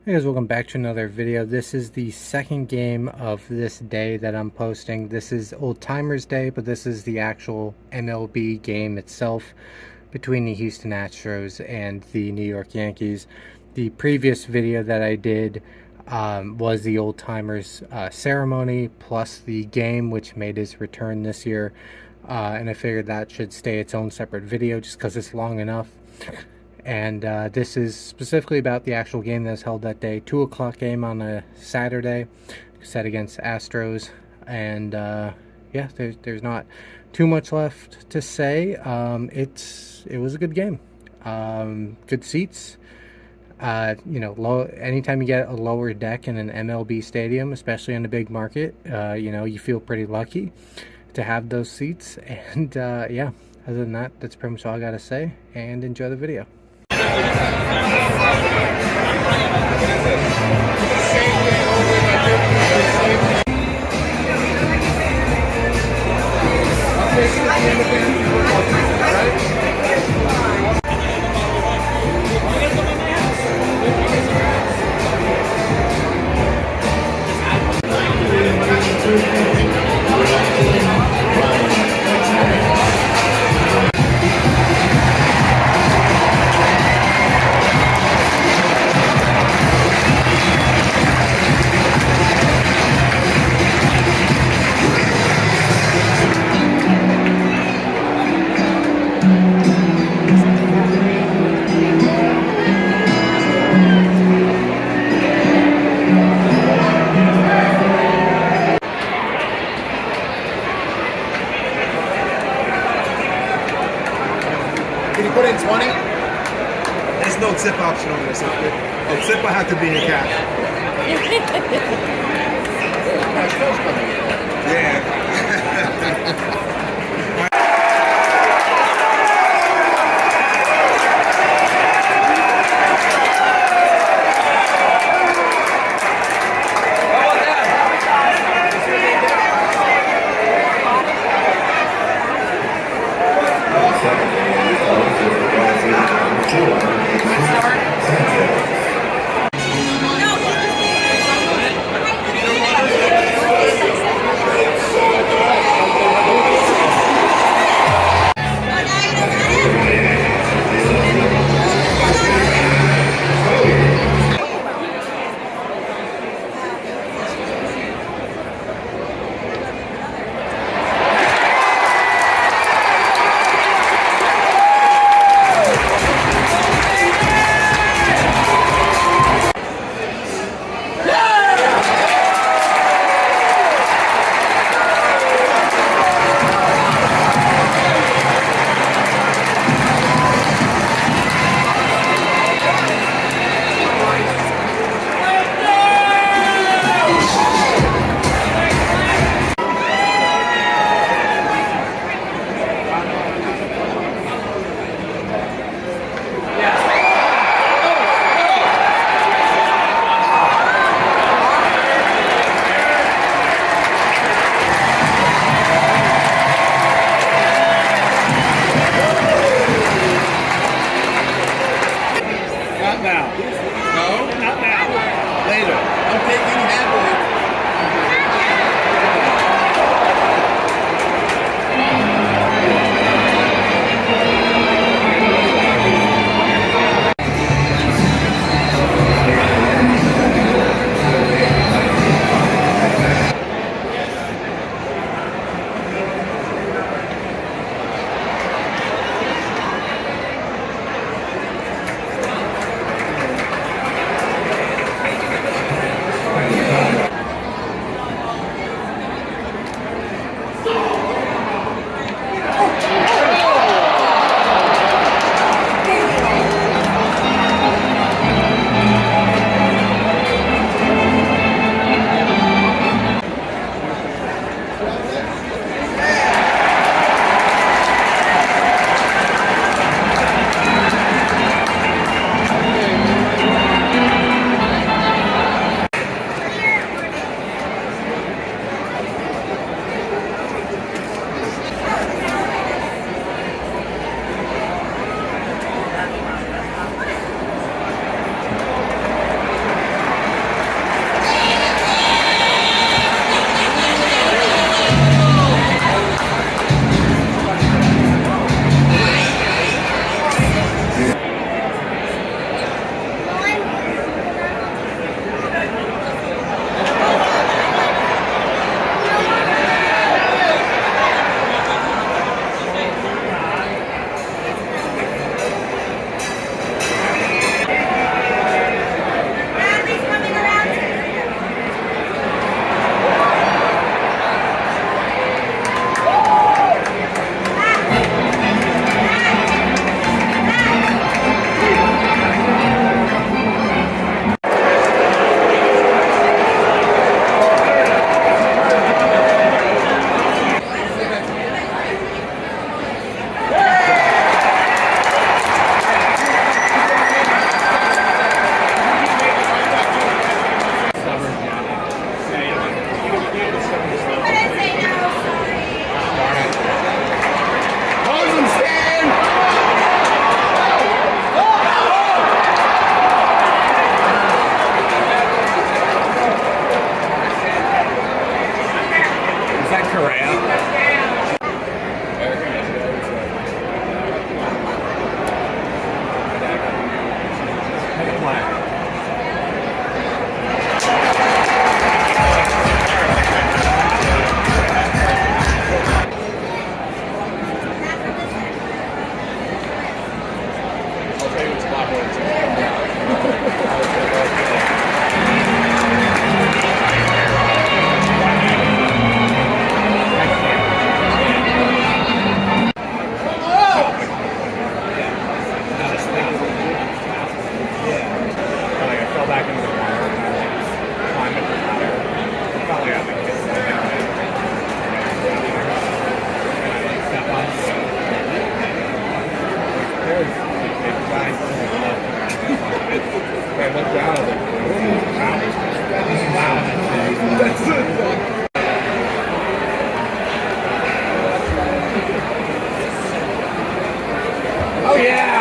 Hey guys, welcome back to another video. This is the second game of this day that I'm posting. This is Old Timers Day, but this is the actual MLB game itself between the Houston Astros and the New York Yankees. The previous video that I did was the Old Timers ceremony plus the game, which made its return this year. And I figured that should stay its own separate video just because it's long enough. And this is specifically about the actual game that's held that day. 2 o'clock game on a Saturday, set against Astros. And yeah, there's not too much left to say. It was a good game. Good seats. Anytime you get a lower deck in an MLB stadium, especially in a big market, you feel pretty lucky to have those seats. And yeah, other than that, that's pretty much all I gotta say. And enjoy the video. Can you put in 20? There's no tip option on this. The tip will have to be in cash. Yeah. Oh yeah!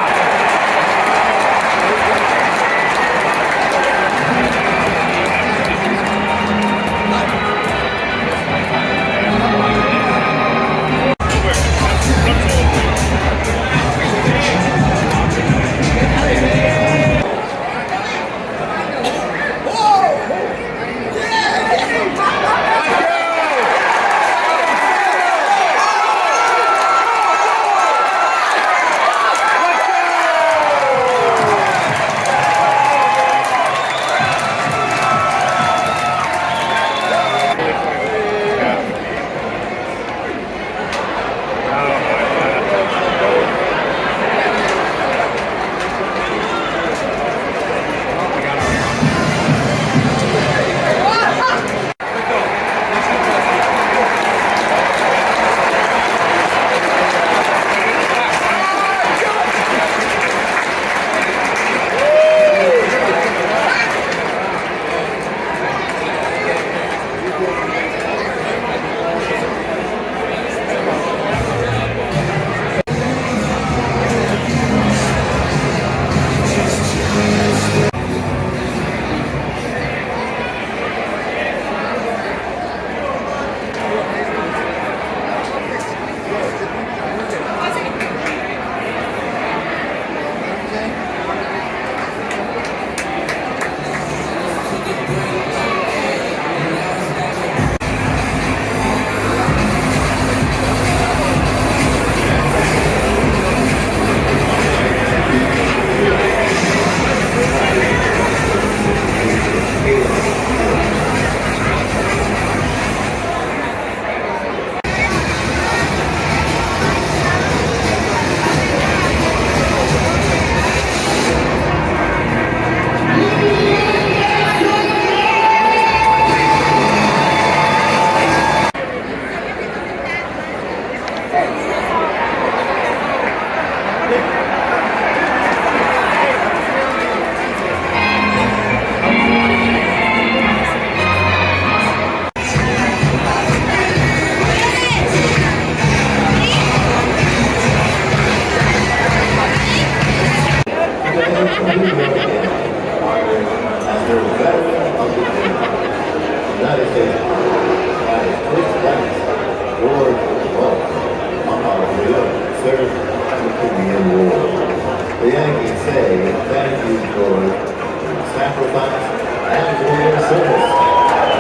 The Yankees say thank you for your sacrifice and for your service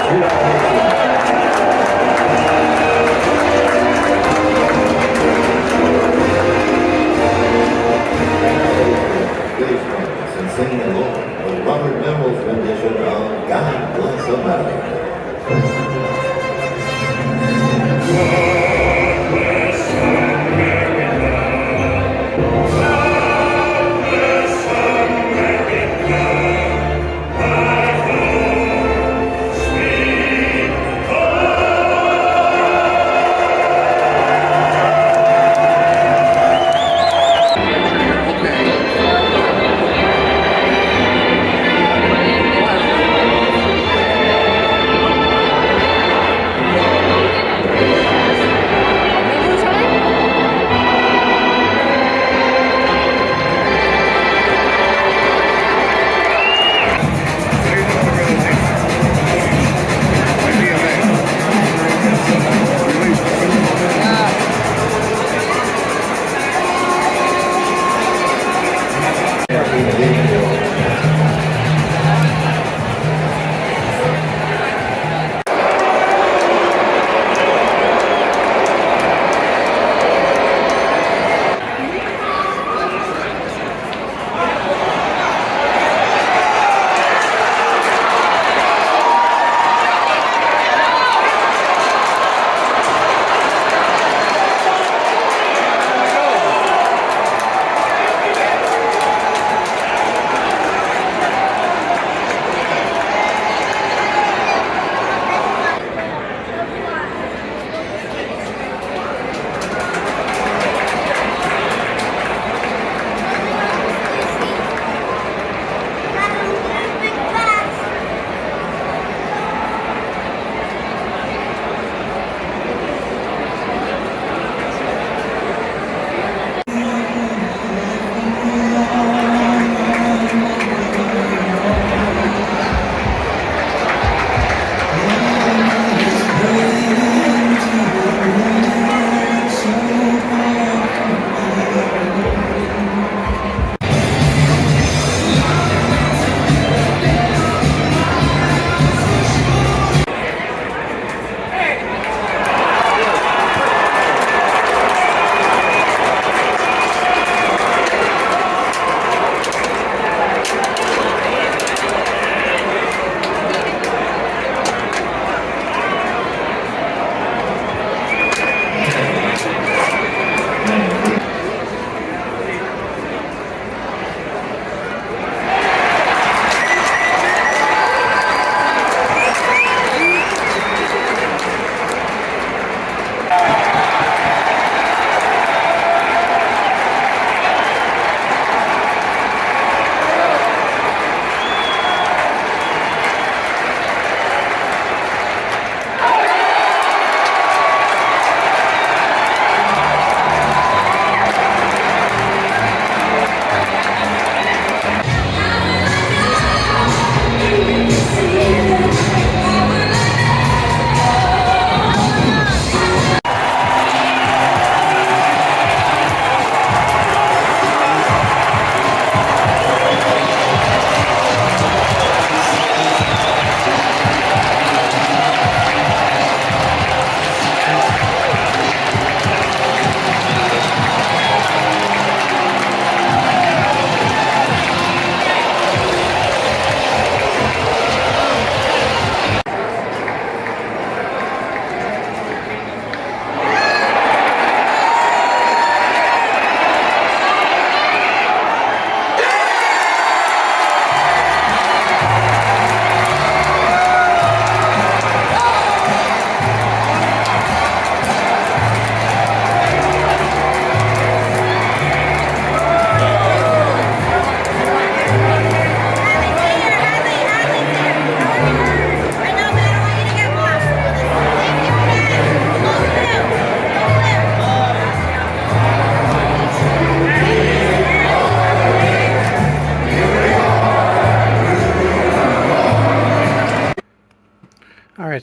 to our nation. And singing along with Robert Merrill's rendition of God Bless America. Oh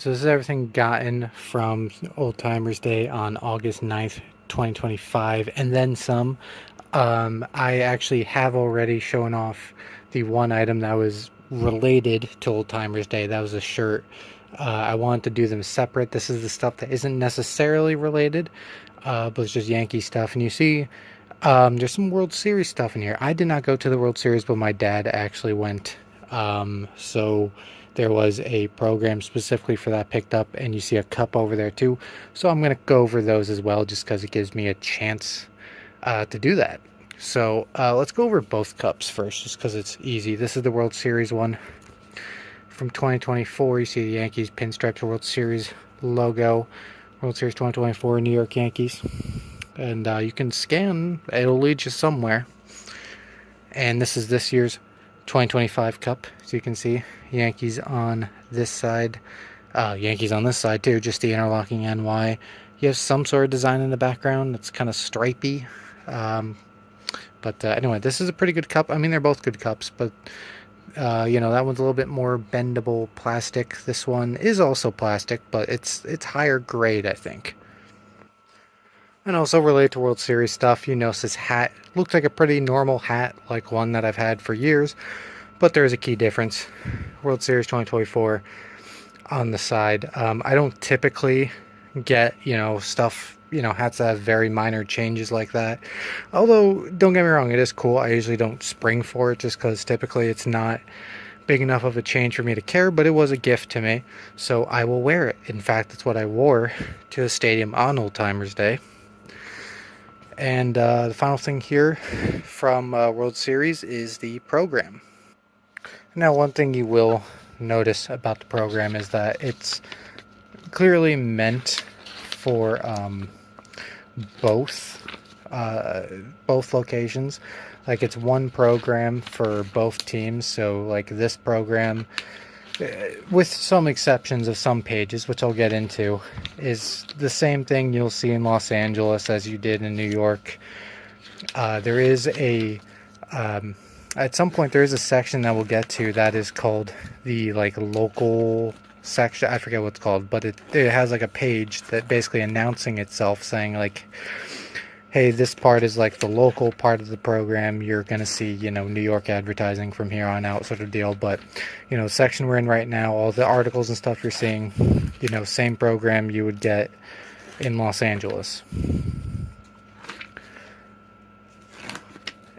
Alright, so this is everything gotten from Old Timers Day on August 9th, 2025, and then some. I actually have already shown off the one item that was related to Old Timers Day. That was a shirt. I wanted to do them separate. This is the stuff that isn't necessarily related, but it's just Yankee stuff. And you see, there's some World Series stuff in here. I did not go to the World Series, but my dad actually went. So there was a program specifically for that picked up, and you see a cup over there too. So I'm going to go over those as well, just because it gives me a chance to do that. So let's go over both cups first, just because it's easy. This is the World Series one from 2024. You see the Yankees pinstriped World Series logo. World Series 2024 New York Yankees. And you can scan, it'll lead you somewhere. And this is this year's 2025 cup. So you can see Yankees on this side. Yankees on this side too, just the interlocking NY. You have some sort of design in the background that's kind of stripy. But anyway, this is a pretty good cup. I mean, they're both good cups, but you know, that one's a little bit more bendable plastic. This one is also plastic, but it's higher grade, I think. And also related to World Series stuff, you notice this hat looks like a pretty normal hat, like one that I've had for years, but there is a key difference. World Series 2024 on the side. I don't typically get, you know, stuff, you know, hats that have very minor changes like that. Although, don't get me wrong, it is cool. I usually don't spring for it just because typically it's not big enough of a change for me to care, but it was a gift to me, so I will wear it. In fact, that's what I wore to the stadium on Old Timers Day. And the final thing here from World Series is the program. Now, one thing you will notice about the program is that it's clearly meant for both locations. Like, it's one program for both teams. So like this program, with some exceptions of some pages, which I'll get into, is the same thing you'll see in Los Angeles as you did in New York. There is a at some point there is a section that we'll get to that is called the like local section. I forget what it's called, but it has like a page that basically announcing itself, saying like, hey, this part is like the local part of the program. You're going to see, you know, New York advertising from here on out, sort of deal. But, you know, the section we're in right now, all the articles and stuff you're seeing, you know, same program you would get in Los Angeles.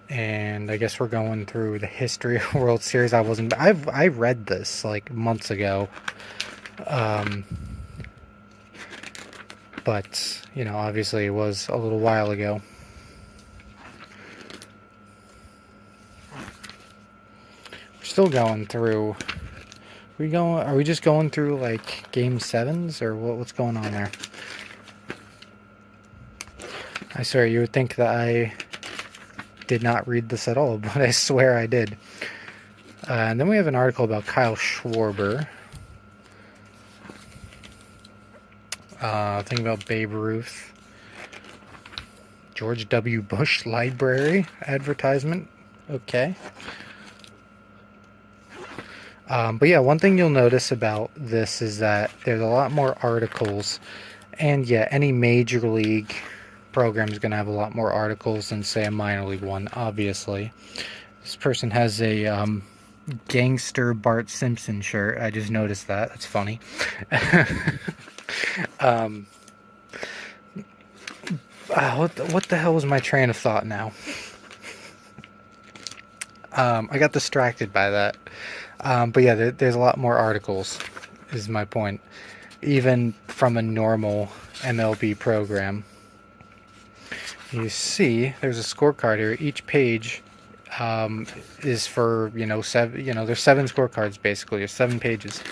And I guess we're going through the history of World Series. I read this like months ago. But, you know, obviously it was a little while ago. We're still going through. Are we just going through like game 7s or what's going on there? I swear you would think that I did not read this at all, but I swear I did. And then we have an article about Kyle Schwarber. Thinking about Babe Ruth. George W. Bush Library advertisement. Okay. But yeah, one thing you'll notice about this is that there's a lot more articles. And yeah, any major league program is going to have a lot more articles than, say, a minor league one, obviously. This person has a gangster Bart Simpson shirt. I just noticed that. That's funny. What the hell was my train of thought now? I got distracted by that. But yeah, there's a lot more articles, is my point. Even from a normal MLB program. You see, there's a scorecard here. Each page is for, you know, there's 7 scorecards basically. There's 7 pages.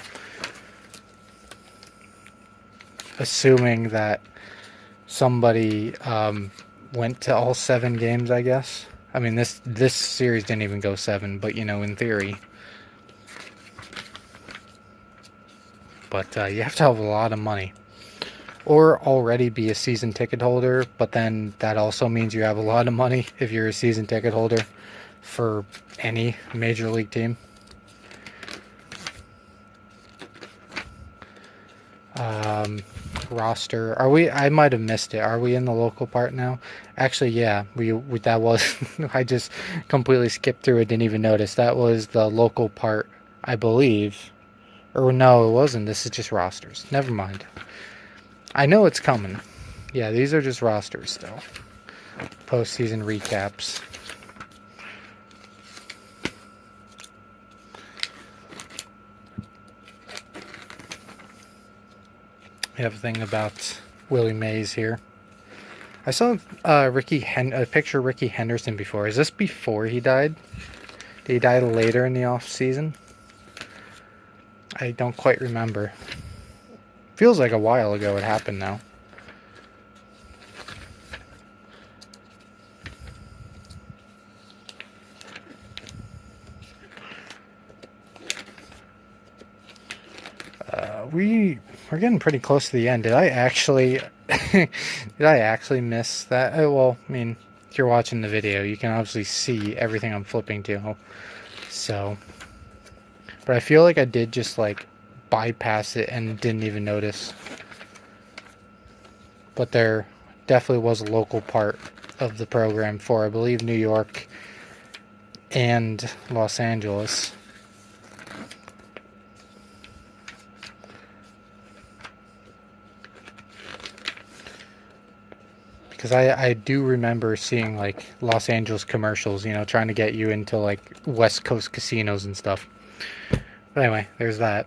Assuming that somebody went to all 7 games, I guess. I mean, this series didn't even go 7, but, you know, in theory. But you have to have a lot of money. Or already be a season ticket holder, but then that also means you have a lot of money if you're a season ticket holder for any major league team. roster. Are we? I might have missed it. Are we in the local part now? Actually, yeah. We that was. I just completely skipped through it. Didn't even notice. That was the local part, I believe. Or no, it wasn't. This is just rosters. Never mind. I know it's coming. Yeah, these are just rosters still. Postseason recaps. We have a thing about Willie Mays here. I saw a picture of Ricky Henderson before. Is this before he died? Did he die later in the off season? I don't quite remember. Feels like a while ago it happened now. We're getting pretty close to the end. Did I actually miss that? Well, I mean, if you're watching the video, you can obviously see everything I'm flipping to. So, but I feel like I did just like bypass it and didn't even notice. But there definitely was a local part of the program for, I believe, New York and Los Angeles. Because I do remember seeing like Los Angeles commercials, you know, trying to get you into like West Coast casinos and stuff. But anyway, there's that.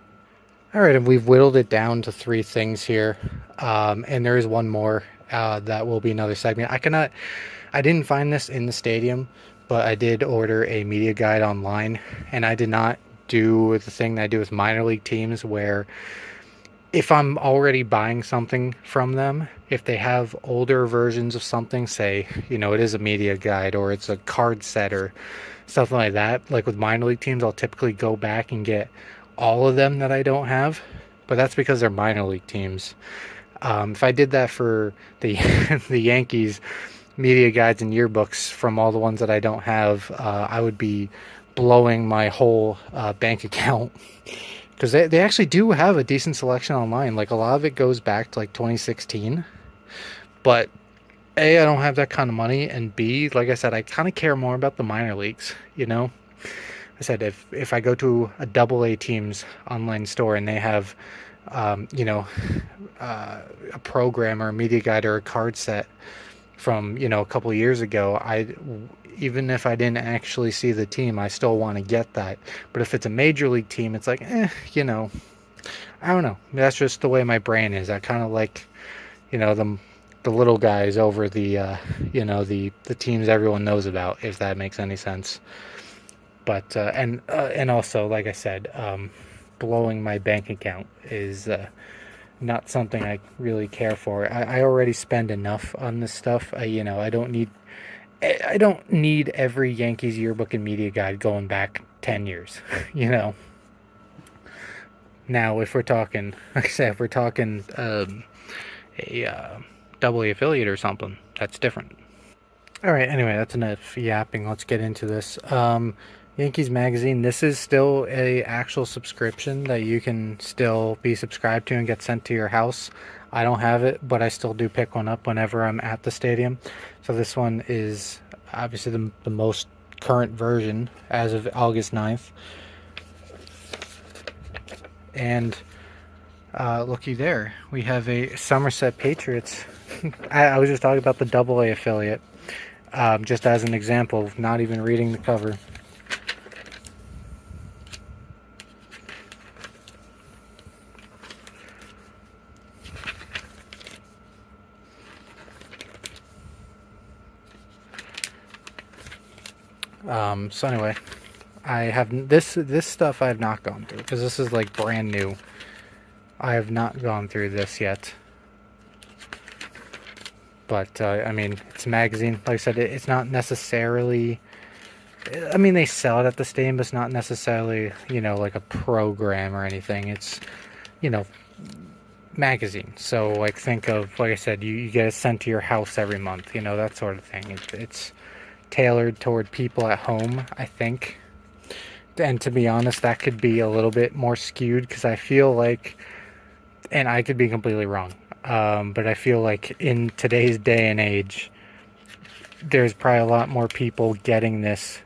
All right, and we've whittled it down to 3 things here, and there is one more that will be another segment. I didn't find this in the stadium, but I did order a media guide online, and I did not do the thing that I do with minor league teams where if I'm already buying something from them, if they have older versions of something, say, you know, it is a media guide or it's a card set or something like that, like with minor league teams, I'll typically go back and get all of them that I don't have, but that's because they're minor league teams. If I did that for the the Yankees media guides and yearbooks from all the ones that I don't have, I would be blowing my whole bank account. Because they actually do have a decent selection online. Like, a lot of it goes back to, like, 2016. But, A, I don't have that kind of money. And, B, like I said, I kind of care more about the minor leagues, you know? I said, if I go to a AA team's online store and they have, you know, a program or a media guide or a card set from, you know, a couple of years ago, even if I didn't actually see the team, I still want to get that. But if it's a major league team, it's like, you know, I don't know. That's just the way my brain is. I kind of like, you know, the little guys over the, you know, the teams everyone knows about, if that makes any sense. But, and also, like I said, blowing my bank account is not something I really care for. I already spend enough on this stuff. You know, I don't need every Yankees yearbook and media guide going back 10 years, you know. Now, if we're talking, like I said, if we're talking a AA affiliate or something, that's different. All right, anyway, that's enough yapping. Let's get into this. Yankees Magazine, this is still a actual subscription that you can still be subscribed to and get sent to your house. I don't have it, but I still do pick one up whenever I'm at the stadium. So this one is obviously the most current version as of August 9th. And looky there, we have a Somerset Patriots. I was just talking about the AA affiliate, just as an example, not even reading the cover. So anyway, I have this stuff I have not gone through because this is like brand new. I have not gone through this yet. But I mean, it's a magazine. Like I said, it's not necessarily. I mean, they sell it at the stadium, but it's not necessarily, you know, like a program or anything. It's, you know, magazine. So like, think of, like I said, you get it sent to your house every month. You know, that sort of thing. It's tailored toward people at home, I think. And to be honest, that could be a little bit more skewed because I feel like and I could be completely wrong, but I feel like in today's day and age, there's probably a lot more people getting this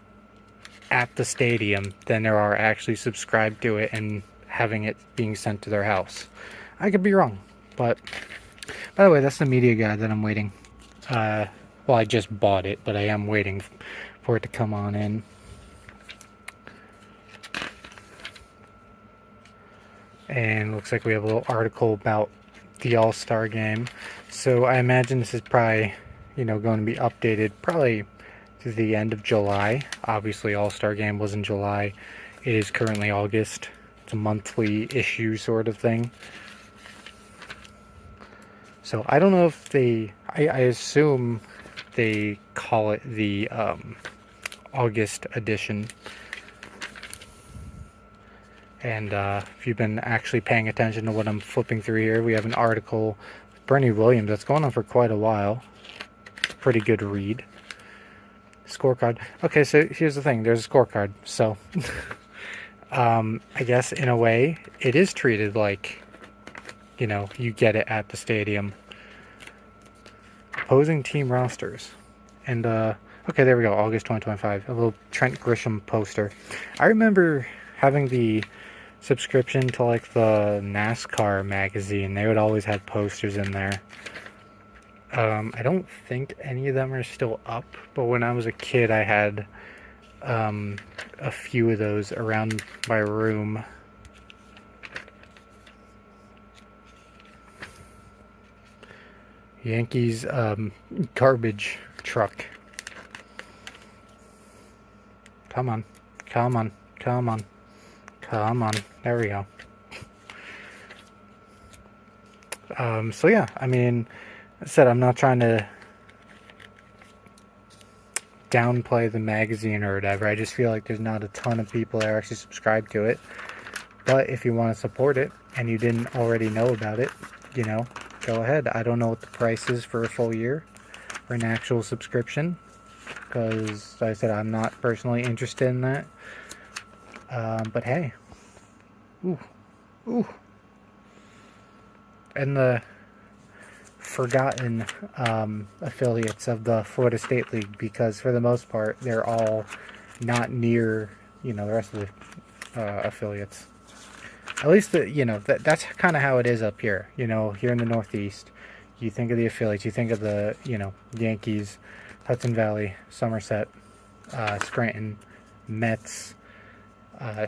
at the stadium than there are actually subscribed to it and having it being sent to their house. I could be wrong, but by the way, that's the media guide that I'm waiting. Well, I just bought it, but I am waiting for it to come on in. And looks like we have a little article about the All-Star game. So I imagine this is probably, going to be updated probably to the end of July. Obviously, All-Star game was in July. It is currently August. It's a monthly issue sort of thing. So I don't know if I assume they call it the August edition. And if you've been actually paying attention to what I'm flipping through here, we have an article with Bernie Williams that's going on for quite a while. Pretty good read. Scorecard. Okay, so here's the thing. There's a scorecard. So I guess in a way it is treated like, you get it at the stadium. Opposing team rosters. And okay, there we go. August 2025. A little Trent Grisham poster. I remember having the subscription to like the NASCAR magazine. They would always have posters in there. I don't think any of them are still up, but when I was a kid I had a few of those around my room. Yankees garbage truck. Come on, come on, come on. Come on, there we go. So yeah, I mean, I said I'm not trying to downplay the magazine or whatever. I just feel like there's not a ton of people that are actually subscribed to it. But if you want to support it and you didn't already know about it, go ahead. I don't know what the price is for a full year for an actual subscription, because like I said, I'm not personally interested in that. But hey, ooh, and the forgotten affiliates of the Florida State League, because for the most part they're all not near the rest of the affiliates. At least that's kind of how it is up here. Here in the Northeast, you think of the affiliates, you think of the Yankees, Hudson Valley, Somerset, Scranton, Mets,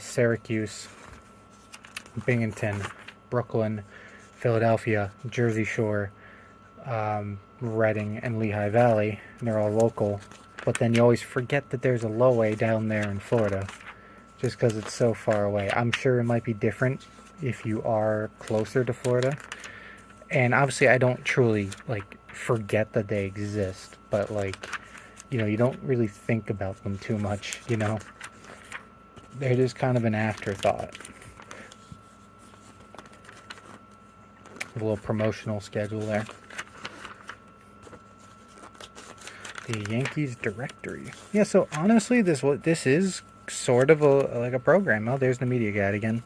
Syracuse, Binghamton, Brooklyn, Philadelphia, Jersey Shore, Reading, and Lehigh Valley, and they're all local. But then you always forget that there's a low A down there in Florida, just because it's so far away. I'm sure it might be different if you are closer to Florida. And obviously I don't truly forget that they exist, but you don't really think about them too much, They're just kind of an afterthought. A little promotional schedule there. The Yankees directory. Yeah, so honestly, this is sort of a program. Oh, there's the media guide again.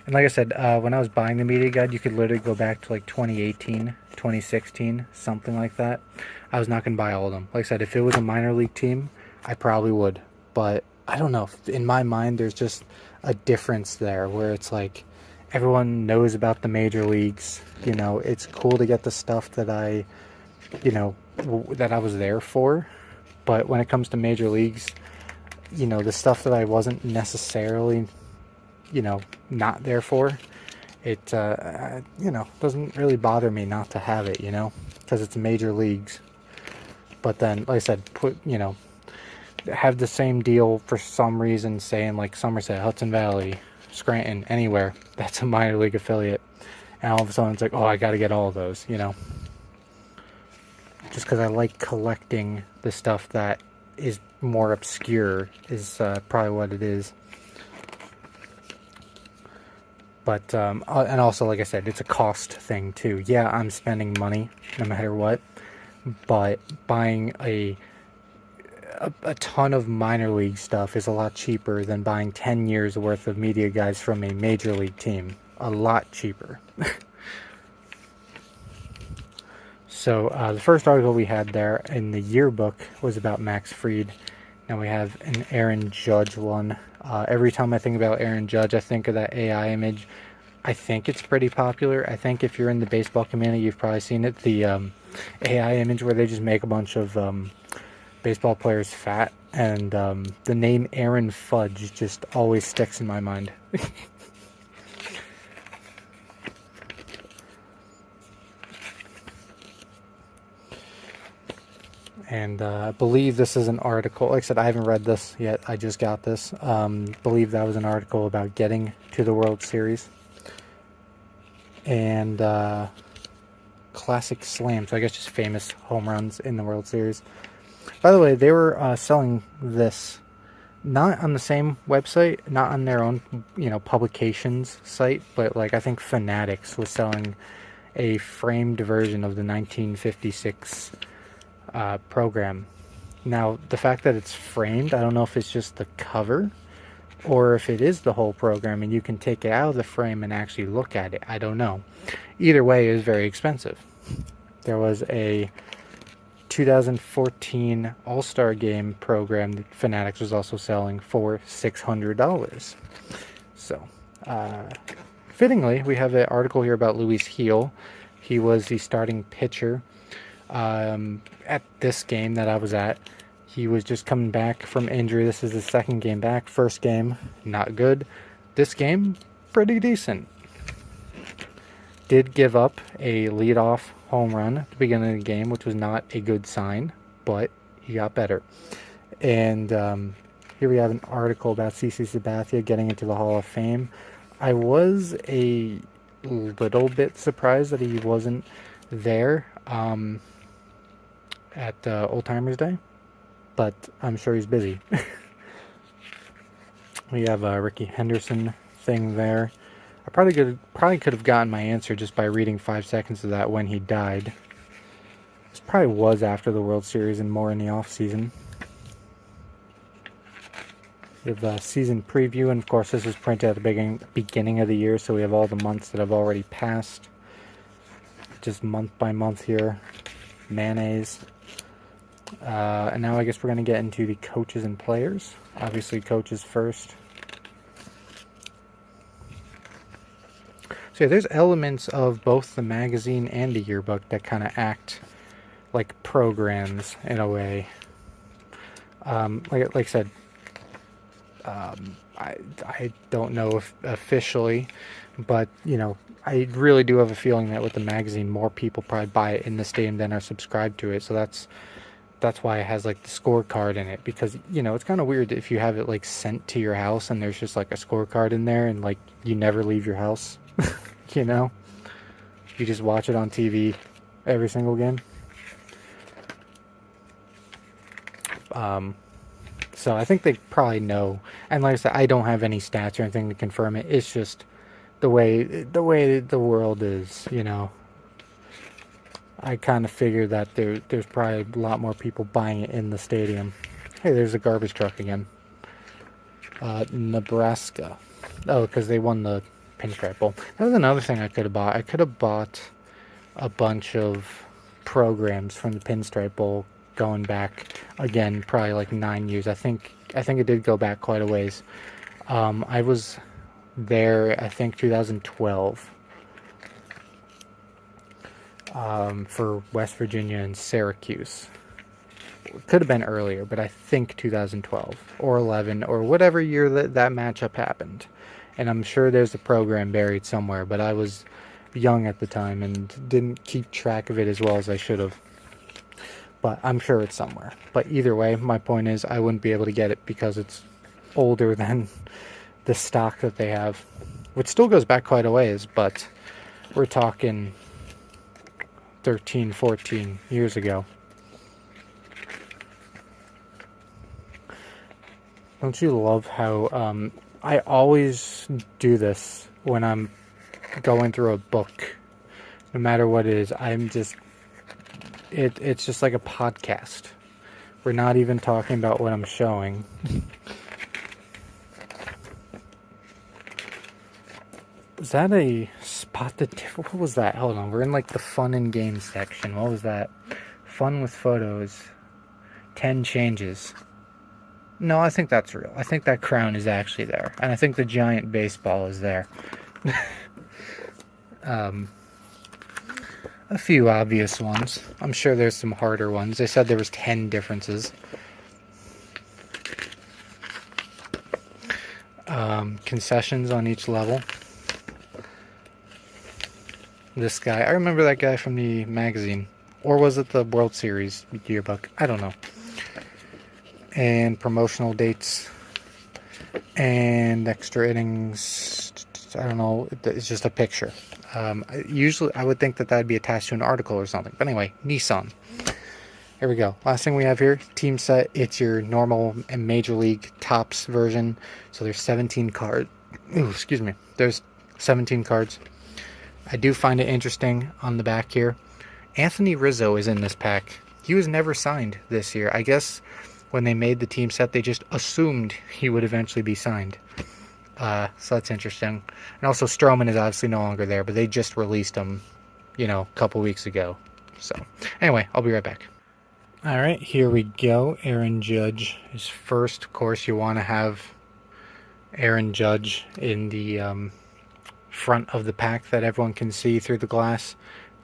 And like I said, when I was buying the media guide, you could literally go back to 2018, 2016, something like that. I was not going to buy all of them. Like I said, if it was a minor league team, I probably would. But I don't know. In my mind, there's just a difference there where it's everyone knows about the major leagues. It's cool to get the stuff that I was there for. But when it comes to major leagues, the stuff that I wasn't necessarily, not there for, it, doesn't really bother me not to have it, because it's major leagues. But then, like I said, have the same deal for some reason, saying Somerset, Hudson Valley, Scranton, anywhere that's a minor league affiliate, and all of a sudden it's oh, I got to get all of those, just because I like collecting the stuff that is more obscure is probably what it is. But and also, like I said, it's a cost thing too. Yeah, I'm spending money no matter what, but buying a ton of minor league stuff is a lot cheaper than buying 10 years worth of media guides from a major league team. A lot cheaper. So the first article we had there in the yearbook was about Max Fried. Now we have an Aaron Judge one. Every time I think about Aaron Judge, I think of that AI image. I think it's pretty popular. I think if you're in the baseball community, you've probably seen it. The AI image where they just make a bunch of baseball players fat, and the name Aaron Fudge just always sticks in my mind. And I believe this is an article. Like I said, I haven't read this yet. I just got this. Believe that was an article about getting to the World Series. And classic slam. So I guess just famous home runs in the World Series. By the way, they were selling this not on the same website, not on their own, publications site, but like I think Fanatics was selling a framed version of the 1956 program. Now, the fact that it's framed, I don't know if it's just the cover or if it is the whole program and you can take it out of the frame and actually look at it. I don't know. Either way, it is very expensive. There was a 2014 All-Star Game program that Fanatics was also selling for $600. So, fittingly, we have an article here about Luis Gil. He was the starting pitcher at this game that I was at. He was just coming back from injury. This is his second game back. First game, not good. This game, pretty decent. Did give up a leadoff home run at the beginning of the game, which was not a good sign, but he got better. And here we have an article about CC Sabathia getting into the Hall of Fame. I was a little bit surprised that he wasn't there at Old Timers Day, but I'm sure he's busy. We have a Ricky Henderson thing there. I probably could have gotten my answer just by reading 5 seconds of that when he died. This probably was after the World Series and more in the off season. We have a season preview, and of course this was printed at the beginning of the year, so we have all the months that have already passed. Just month by month here. Mayonnaise. And now I guess we're going to get into the coaches and players. Obviously coaches first. So yeah, there's elements of both the magazine and the yearbook that kind of act like programs in a way. Like I said, I don't know if officially, but I really do have a feeling that with the magazine, more people probably buy it in the stadium than are subscribed to it. So that's why it has like the scorecard in it, because it's kind of weird if you have it like sent to your house and there's just like a scorecard in there and like you never leave your house. You just watch it on TV every single game. So I think they probably know. And like I said, I don't have any stats or anything to confirm it. It's just the way the world is, I kind of figure that there's probably a lot more people buying it in the stadium. Hey, there's a garbage truck again. Nebraska. Oh, because they won the Pinstripe Bowl. That was another thing I could have bought. I could have bought a bunch of programs from the Pinstripe Bowl going back, again, probably like 9 years. I think it did go back quite a ways. I was there, I think, 2012. For West Virginia and Syracuse. It could have been earlier, but I think 2012 or 11 or whatever year that matchup happened. And I'm sure there's a program buried somewhere, but I was young at the time and didn't keep track of it as well as I should have. But I'm sure it's somewhere. But either way, my point is I wouldn't be able to get it because it's older than the stock that they have, which still goes back quite a ways, but we're talking 13, 14 years ago. Don't you love how I always do this when I'm going through a book, no matter what it is. It's just like a podcast. We're not even talking about what I'm showing. Is that a What was that? Hold on, we're in like the fun and games section. What was that? Fun with photos. 10 changes. No, I think that's real. I think that crown is actually there. And I think the giant baseball is there. A few obvious ones. I'm sure there's some harder ones. They said there was 10 differences. Concessions on each level. This guy, I remember that guy from the magazine. Or was it the World Series yearbook? I don't know. And promotional dates. And extra innings. I don't know. It's just a picture. Usually, I would think that would be attached to an article or something. But anyway, Nissan. Here we go. Last thing we have here, team set. It's your normal and Major League Tops version. So there's 17 cards. Ooh, excuse me. There's 17 cards. I do find it interesting on the back here. Anthony Rizzo is in this pack. He was never signed this year. I guess when they made the team set, they just assumed he would eventually be signed. So that's interesting. And also Stroman is obviously no longer there, but they just released him, a couple weeks ago. So anyway, I'll be right back. All right, here we go. Aaron Judge is first. Of course, you want to have Aaron Judge in the front of the pack that everyone can see through the glass,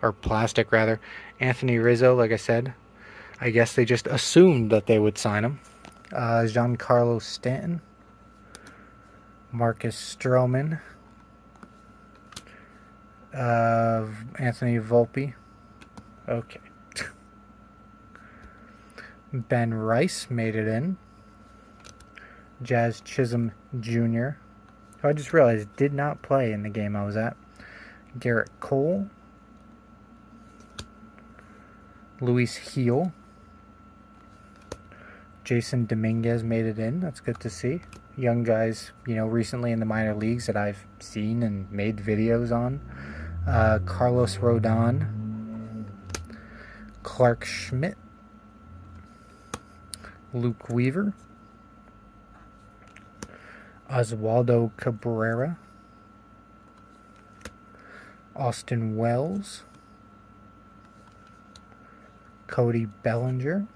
or plastic rather. Anthony Rizzo, like I said, I guess they just assumed that they would sign him. Giancarlo Stanton, Marcus Stroman, Anthony Volpe. Okay. Ben Rice made it in. Jazz Chisholm Jr., who I just realized did not play in the game I was at. Garrett Cole. Luis Heel. Jason Dominguez made it in. That's good to see. Young guys, recently in the minor leagues that I've seen and made videos on. Carlos Rodon. Clark Schmidt. Luke Weaver. Oswaldo Cabrera. Austin Wells. Cody Bellinger.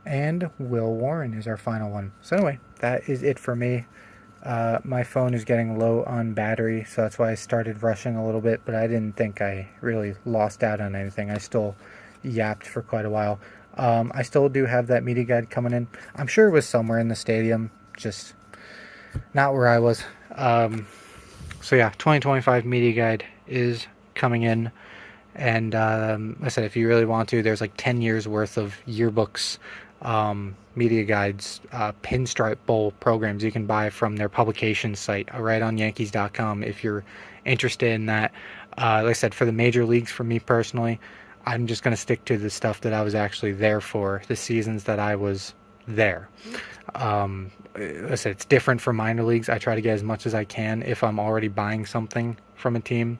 And Will Warren is our final one. So anyway, that is it for me. My phone is getting low on battery, so that's why I started rushing a little bit, but I didn't think I really lost out on anything. I still yapped for quite a while. I still do have that media guide coming in. I'm sure it was somewhere in the stadium, just not where I was. So yeah, 2025 media guide is coming in. And I said, if you really want to, there's like 10 years worth of yearbooks, media guides, pinstripe bowl programs you can buy from their publication site right on Yankees.com if you're interested in that. Like I said, for the major leagues, for me personally, I'm just going to stick to the stuff that I was actually there for, the seasons that I was there. Like I said, it's different for minor leagues. I try to get as much as I can if I'm already buying something from a team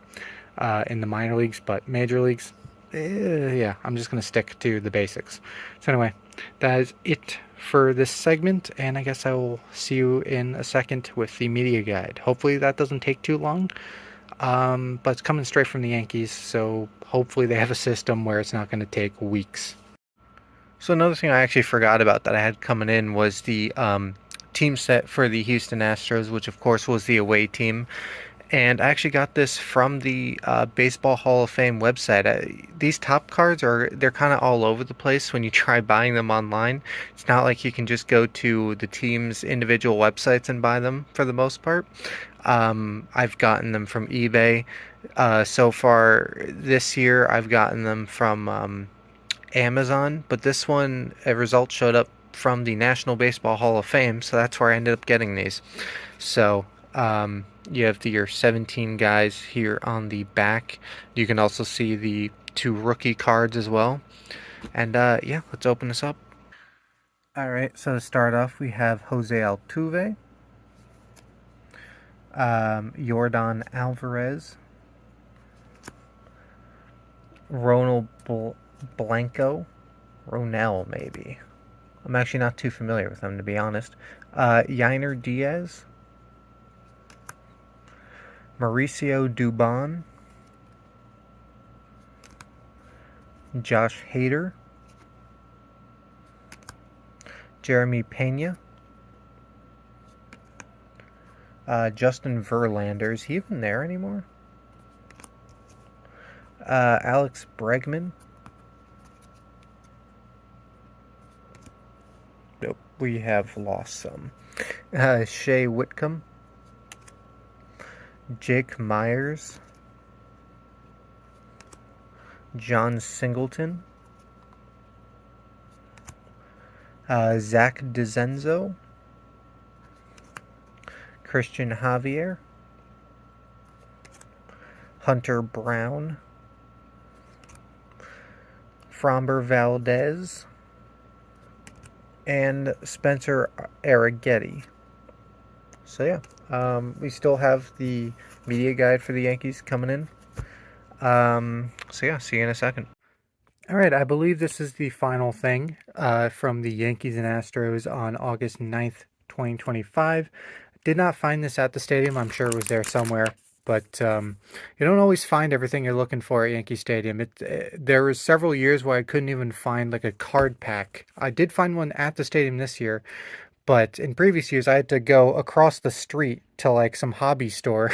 in the minor leagues, but major leagues, yeah, I'm just going to stick to the basics. So anyway, that is it for this segment, and I guess I will see you in a second with the media guide. Hopefully that doesn't take too long. But it's coming straight from the Yankees, so hopefully they have a system where it's not going to take weeks. So another thing I actually forgot about that I had coming in was the team set for the Houston Astros, which of course was the away team. And I actually got this from the Baseball Hall of Fame website. These top cards they're kind of all over the place when you try buying them online. It's not like you can just go to the team's individual websites and buy them for the most part. I've gotten them from eBay. So far this year, I've gotten them from Amazon. But this one, a result showed up from the National Baseball Hall of Fame, so that's where I ended up getting these. So you have your 17 guys here on the back. You can also see the 2 rookie cards as well. And yeah, let's open this up. All right, so to start off, we have Jose Altuve, Yordan Alvarez, Ronald Blanco, Ronell maybe. I'm actually not too familiar with him, to be honest. Yainer Diaz, Mauricio Dubon, Josh Hader, Jeremy Pena, Justin Verlander. Is he even there anymore? Alex Bregman. Nope, we have lost some. Shea Whitcomb, Jake Myers, John Singleton, Zach DeZenzo, Christian Javier, Hunter Brown, Framber Valdez, and Spencer Arrighetti. So yeah, we still have the media guide for the Yankees coming in. So yeah, see you in a second. All right, I believe this is the final thing from the Yankees and Astros on August 9th, 2025. Did not find this at the stadium. I'm sure it was there somewhere. But you don't always find everything you're looking for at Yankee Stadium. There was several years where I couldn't even find like a card pack. I did find one at the stadium this year, but in previous years I had to go across the street to like some hobby store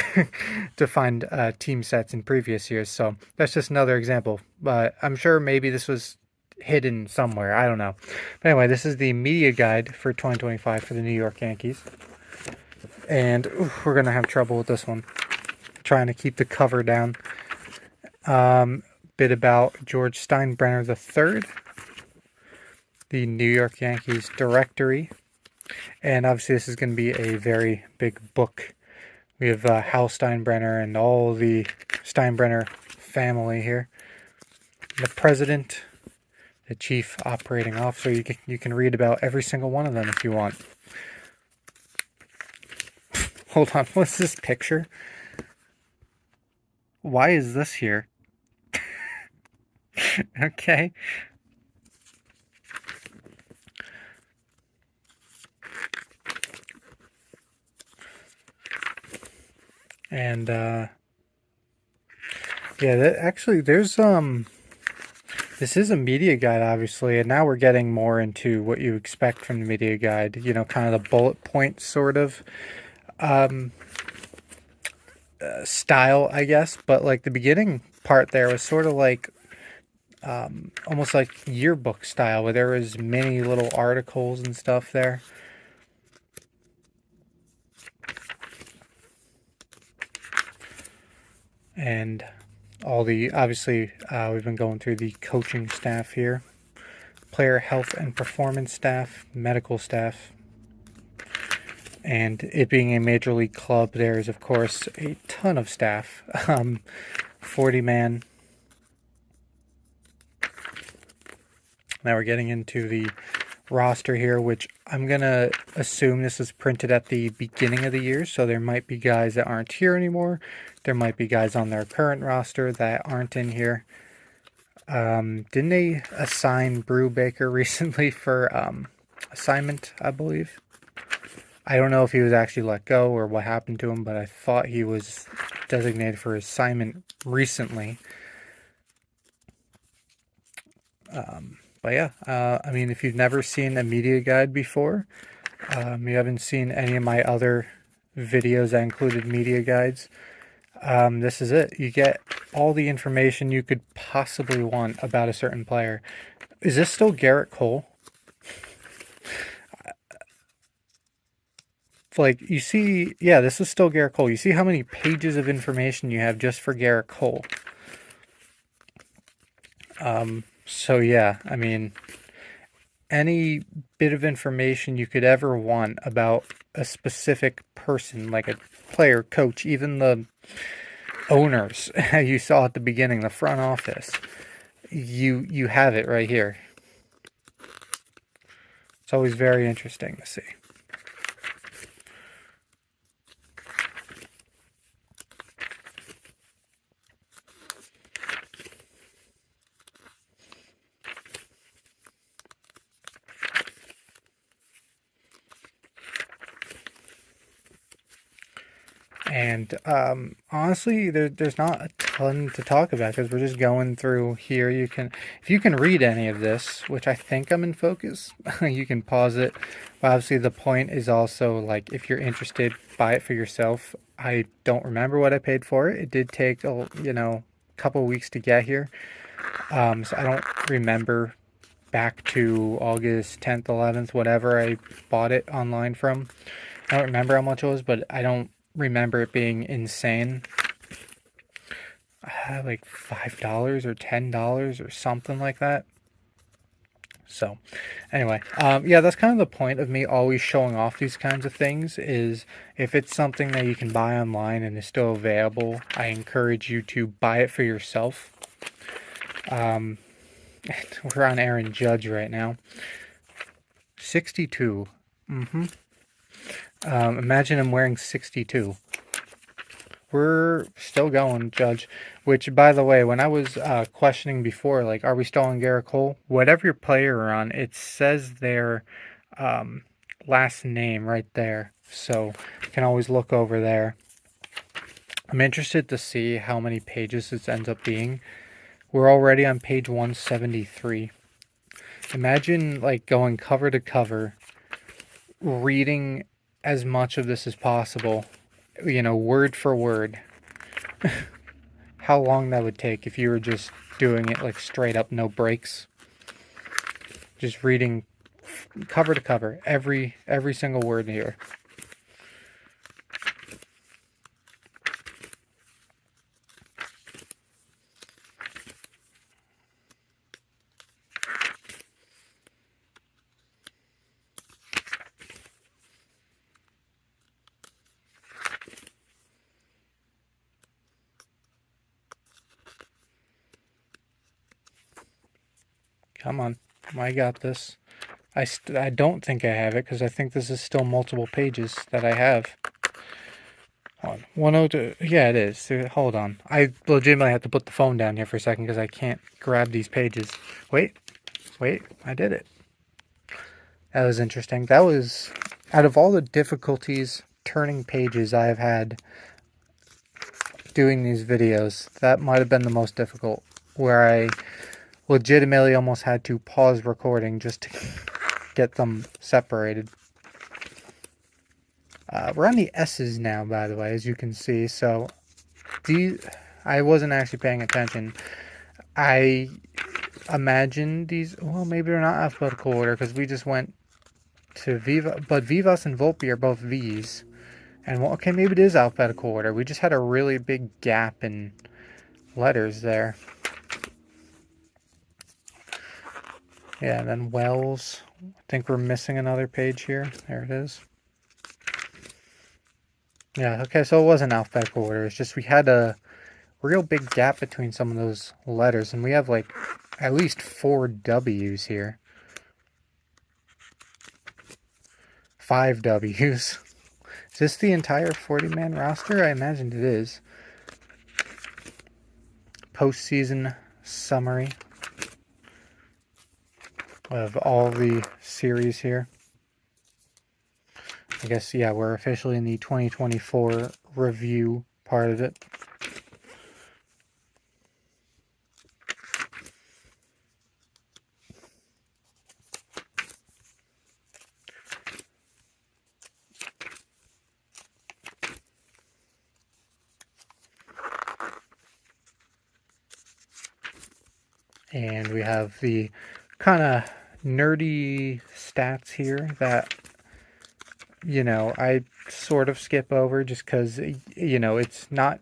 to find team sets in previous years. So that's just another example. But I'm sure maybe this was hidden somewhere. I don't know. But anyway, this is the media guide for 2025 for the New York Yankees. And we're going to have trouble with this one. Trying to keep the cover down. Bit about George Steinbrenner III, the New York Yankees directory, and obviously this is going to be a very big book. We have Hal Steinbrenner and all the Steinbrenner family here. The president, the chief operating officer. You can read about every single one of them if you want. Hold on, what's this picture? Why is this here? Okay. And yeah, actually there's this is a media guide obviously, and now we're getting more into what you expect from the media guide, you know, kind of the bullet point sort of style, I guess. But like the beginning part there was sort of like almost like yearbook style, where there was many little articles and stuff there. And all the, obviously, we've been going through the coaching staff here, player health and performance staff, medical staff, and it being a major league club, there is of course a ton of staff, 40-man. Now we're getting into the roster here, which I'm gonna assume this is printed at the beginning of the year, so there might be guys that aren't here anymore. There might be guys on their current roster that aren't in here. Didn't they assign Brew Baker recently for assignment, I believe? I don't know if he was actually let go or what happened to him, but I thought he was designated for assignment recently. But yeah, I mean, if you've never seen a media guide before, you haven't seen any of my other videos that included media guides, this is it. You get all the information you could possibly want about a certain player. Is this still Garrett Cole? Like, you see, yeah, this is still Garrett Cole. You see how many pages of information you have just for Garrett Cole. So yeah, I mean, any bit of information you could ever want about a specific person, like a player, coach, even the owners you saw at the beginning, the front office, you have it right here. It's always very interesting to see. And honestly, there's not a ton to talk about because we're just going through here. If you can read any of this, which I think I'm in focus, you can pause it. But obviously, the point is also like if you're interested, buy it for yourself. I don't remember what I paid for it. It did take a couple weeks to get here, so I don't remember back to August 10th, 11th, whatever I bought it online from. I don't remember how much it was, but I don't remember it being insane. Like $5 or $10 or something like that. So, anyway, yeah, that's kind of the point of me always showing off these kinds of things. Is if it's something that you can buy online and is still available, I encourage you to buy it for yourself. We're on Aaron Judge right now. 62. Imagine him wearing 62. We're still going, Judge. Which, by the way, when I was questioning before, like, are we still on Garrett Cole? Whatever your player are on, it says their last name right there. So you can always look over there. I'm interested to see how many pages this ends up being. We're already on page 173. Imagine, like, going cover to cover, reading as much of this as possible, word for word. How long that would take if you were just doing it like straight up, no breaks. Just reading cover to cover, every single word here. Come on, I got this. I don't think I have it because I think this is still multiple pages that I have. Hold on. 102. Yeah, it is. Hold on. I legitimately have to put the phone down here for a second because I can't grab these pages. Wait. I did it. That was interesting. That was, out of all the difficulties turning pages I have had doing these videos, that might have been the most difficult. Where I legitimately almost had to pause recording just to get them separated. We're on the S's now, by the way, as you can see. So, I wasn't actually paying attention. I imagine these, well, maybe they're not alphabetical order because we just went to Viva, but Vivas and Volpe are both V's. And, well, okay, maybe it is alphabetical order. We just had a really big gap in letters there. Yeah, and then Wells. I think we're missing another page here. There it is. Yeah, okay, so it wasn't alphabetical order. It's just we had a real big gap between some of those letters, and we have like at least 4 W's here. 5 W's. Is this the entire 40-man roster? I imagined it is. Postseason summary of all the series here. I guess, yeah, we're officially in the 2024 review part of it. And we have the kind of nerdy stats here that, I sort of skip over just because, it's not,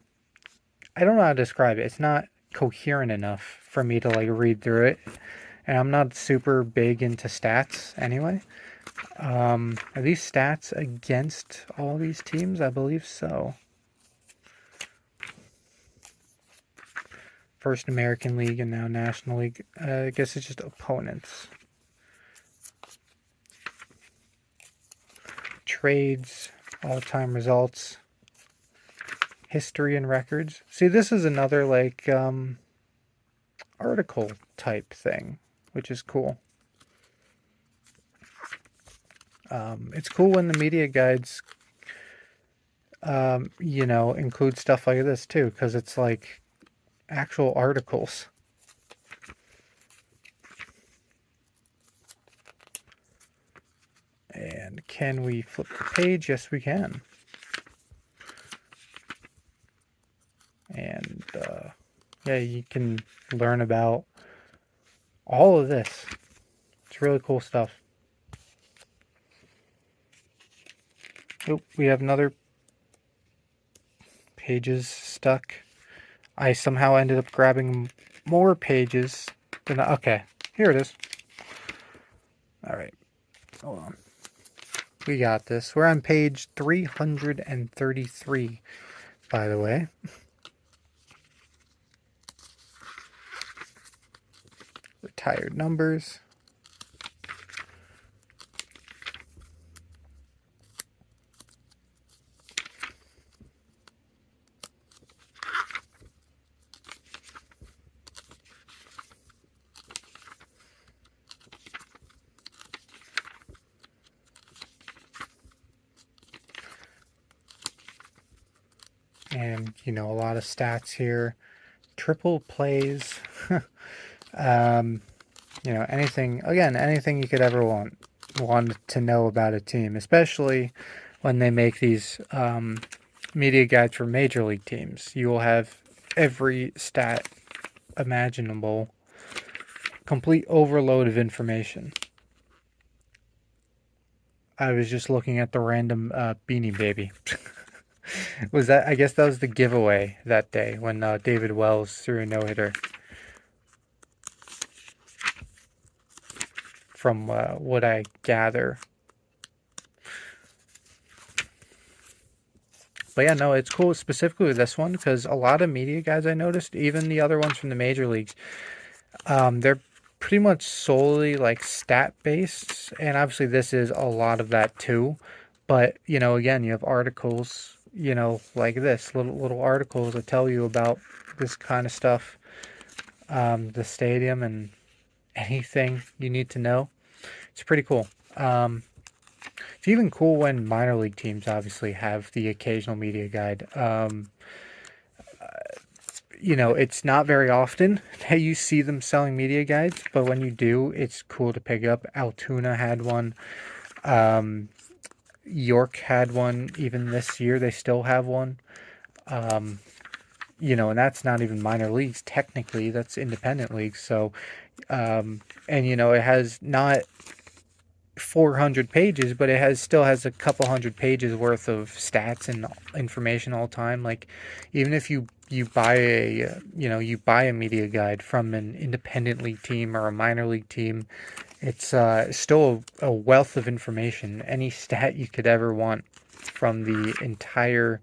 I don't know how to describe it. It's not coherent enough for me to like read through it. And I'm not super big into stats anyway. Are these stats against all these teams? I believe so. First American League and now National League. I guess it's just opponents. Trades, all-time results, history and records. See, this is another like article type thing, which is cool. It's cool when the media guides you know, include stuff like this too, because it's like actual articles. And can we flip the page? Yes, we can. And yeah, you can learn about all of this. It's really cool stuff. Oh, we have another pages stuck. I somehow ended up grabbing more pages than okay, here it is. All right, hold on. We got this. We're on page 333, by the way. Retired numbers. And, you know, a lot of stats here. Triple plays. You know, anything, again, anything you could ever want to know about a team, especially when they make these media guides for major league teams. You will have every stat imaginable, complete overload of information. I was just looking at the random Beanie Baby. Was that? I guess that was the giveaway that day when David Wells threw a no-hitter. From what I gather. But yeah, no, it's cool specifically with this one because a lot of media guys I noticed, even the other ones from the major leagues, they're pretty much solely like stat based, and obviously this is a lot of that too. But you know, again, you have articles, you know, like this little articles that tell you about this kind of stuff, the stadium and anything you need to know. It's pretty cool. It's even cool when minor league teams obviously have the occasional media guide. You know, it's not very often that you see them selling media guides, but when you do, it's cool to pick up. Altoona had one. York had one. Even this year, they still have one. You know, and that's not even minor leagues. Technically, that's independent leagues. So, and you know, it has not 400 pages, but it still has a couple hundred pages worth of stats and information all the time. Like, even if you buy you buy a media guide from an independent league team or a minor league team, it's still a wealth of information. Any stat you could ever want from the entire,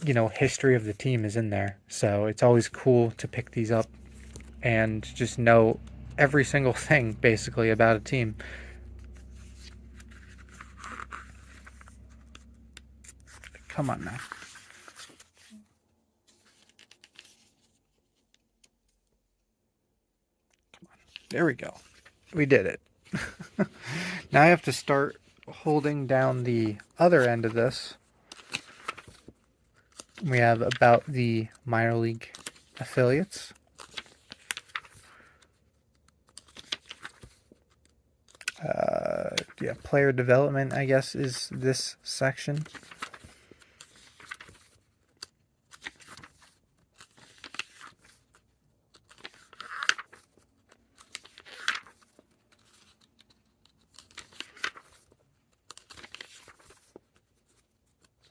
you know, history of the team is in there. So it's always cool to pick these up and just know every single thing basically about a team. Come on now. Come on. There we go. We did it. Now I have to start holding down the other end of this. We have about the minor league affiliates. Yeah, player development, I guess, is this section.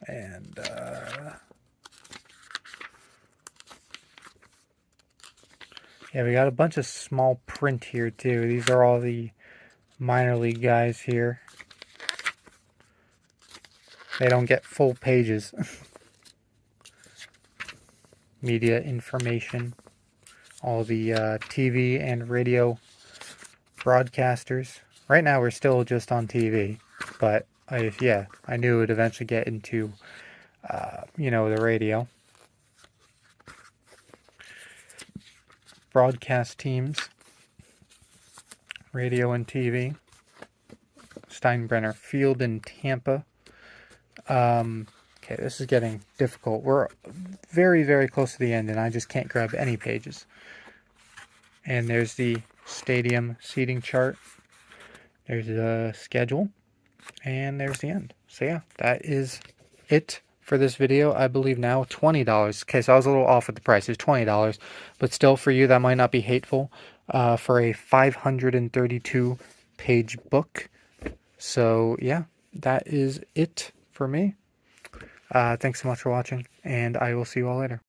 And yeah, we got a bunch of small print here too. These are all the minor league guys here. They don't get full pages. Media information. All the TV and radio broadcasters. Right now we're still just on TV, but I knew it would eventually get into you know, the radio. Broadcast teams, radio and TV. Steinbrenner Field in Tampa. Okay, Okay, this is getting difficult. We're very, very close to the end, and I just can't grab any pages. And there's the stadium seating chart. There's the schedule. And there's the end. So yeah, that is it for this video. I believe now $20. Okay, so I was a little off with the price. It's $20. But still, for you, that might not be hateful for a 532-page book. So yeah, that is it for me. Thanks so much for watching, and I will see you all later.